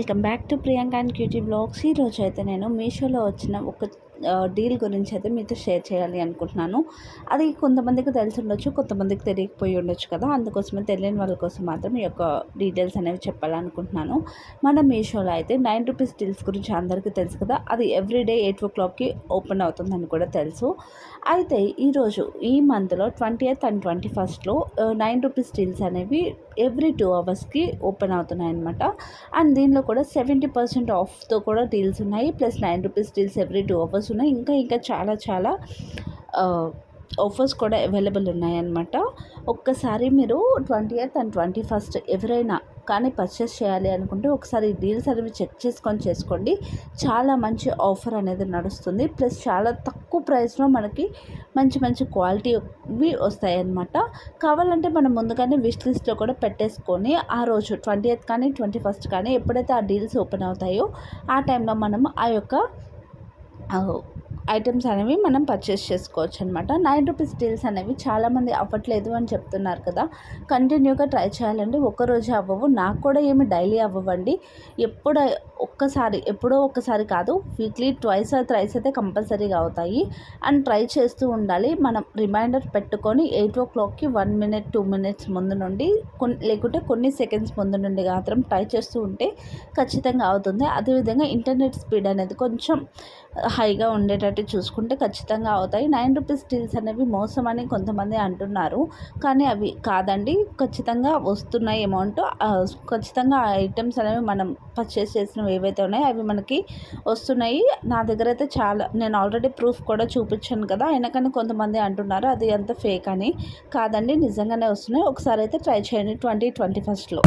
Welcome back to Priyanka and cutie blogs. ఈరోజు అయితే నేను మీషోలో వచ్చిన ఒక డీల్ గురించి అయితే మీతో షేర్ చేయాలి అనుకుంటున్నాను. అది కొంతమందికి తెలిసి ఉండొచ్చు, కొంతమందికి తెలియకపోయి ఉండొచ్చు కదా. అందుకోసమే తెలియని వాళ్ళ కోసం మాత్రం ఈ యొక్క డీటెయిల్స్ అనేవి చెప్పాలనుకుంటున్నాను. మన మీషోలో అయితే ₹9 డీల్స్ గురించి అందరికీ తెలుసు కదా. అది ఎవ్రీడే 8 o'clockకి ఓపెన్ అవుతుందని కూడా తెలుసు. అయితే ఈరోజు ఈ మంత్లో 20th and 21st ₹9 డీల్స్ అనేవి ఎవ్రీ 2 అవర్స్కి ఓపెన్ అవుతున్నాయి అనమాట. అండ్ దీనిలో కూడా 70% ఆఫ్తో కూడా డీల్స్ ఉన్నాయి. ప్లస్ ₹9 డీల్స్ ఎవ్రీ 2 అవర్స్ ఉన్నాయి. ఇంకా చాలా చాలా ఆఫర్స్ కూడా అవైలబుల్ ఉన్నాయన్నమాట. ఒక్కసారి మీరు 20th and 21st ఎవరైనా కానీ పర్చేస్ చేయాలి అనుకుంటే ఒకసారి డీల్స్ అనేవి చెక్ చేసుకోండి. చాలా మంచి ఆఫర్ అనేది నడుస్తుంది. ప్లస్ చాలా తక్కువ ప్రైస్లో మనకి మంచి మంచి క్వాలిటీవి వస్తాయి అన్నమాట. కావాలంటే మనం ముందుగానే విష్ లిస్ట్లో కూడా పెట్టేసుకొని ఆ రోజు 20th కానీ 21st కానీ ఎప్పుడైతే ఆ డీల్స్ ఓపెన్ అవుతాయో ఆ టైంలో మనం ఆ యొక్క ఐటమ్స్ అనేవి మనం పర్చేస్ చేసుకోవచ్చు అనమాట. ₹9 డీల్స్ అనేవి చాలామంది అవ్వట్లేదు అని చెప్తున్నారు కదా. కంటిన్యూగా ట్రై చేయాలండి. ఒక్కరోజు అవ్వవు, నాకు కూడా ఏమి డైలీ అవ్వవండి. ఎప్పుడో ఒక్కసారి కాదు, వీక్లీ ట్వైస్ ఆర్ థ్రైస్ అయితే కంపల్సరీగా అవుతాయి. అండ్ ట్రై చేస్తూ ఉండాలి. మనం రిమైండర్ పెట్టుకొని 8 o'clockకి 1 minute 2 minutes ముందు నుండి లేకుంటే కొన్ని సెకండ్స్ ముందు నుండి మాత్రం ట్రై చేస్తూ ఉంటే ఖచ్చితంగా అవుతుంది. అదేవిధంగా ఇంటర్నెట్ స్పీడ్ అనేది కొంచెం హైగా ఉండేటట్టు చూసుకుంటే ఖచ్చితంగా అవుతాయి. ₹9 డీల్స్ అనేవి మోసం అని కొంతమంది అంటున్నారు, కానీ అవి కాదండి. ఖచ్చితంగా వస్తున్నాయి అమౌంట్. ఖచ్చితంగా ఆ ఐటమ్స్ అనేవి మనం పర్చేస్ చేసినవి ఏవైతే ఉన్నాయో అవి మనకి వస్తున్నాయి. నా దగ్గర అయితే నేను ఆల్రెడీ ప్రూఫ్ కూడా చూపించాను కదా. అయినా కానీ కొంతమంది అంటున్నారు అది అంత ఫేక్ అని. కాదండి, నిజంగానే వస్తున్నాయి. ఒకసారి అయితే ట్రై చేయండి 2021లో.